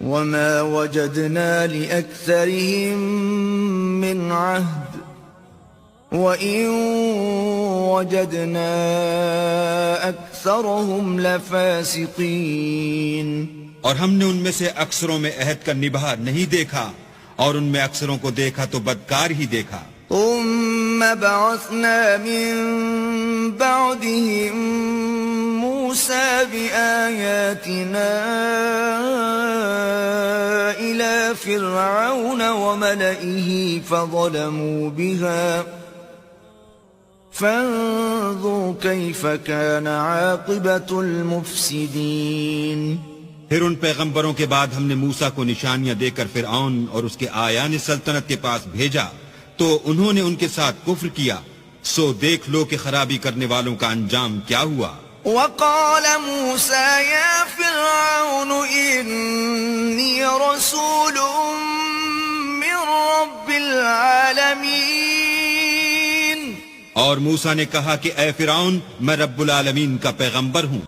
وما وجدنا لأكثرهم من عهد وإن وجدنا أكثرهم لفاسقين. اور ہم نے ان میں سے اکثروں میں عہد کا نبھا نہیں دیکھا اور ان میں اکثروں کو دیکھا تو بدکار ہی دیکھا. ثم بعثنا من بعدهم موسى بآياتنا إلى فرعون وملئه فظلموا بها فانظر كيف كان عاقبة المفسدين. پھر ان پیغمبروں کے بعد ہم نے موسیٰ کو نشانیاں دے کر فرعون اور اس کے آیان سلطنت کے پاس بھیجا تو انہوں نے ان کے ساتھ کفر کیا، سو دیکھ لو کہ خرابی کرنے والوں کا انجام کیا ہوا. وقال موسى يا فرعون إني رسول من رب العالمين. اور موسیٰ نے کہا کہ اے فرعون میں رب العالمین کا پیغمبر ہوں.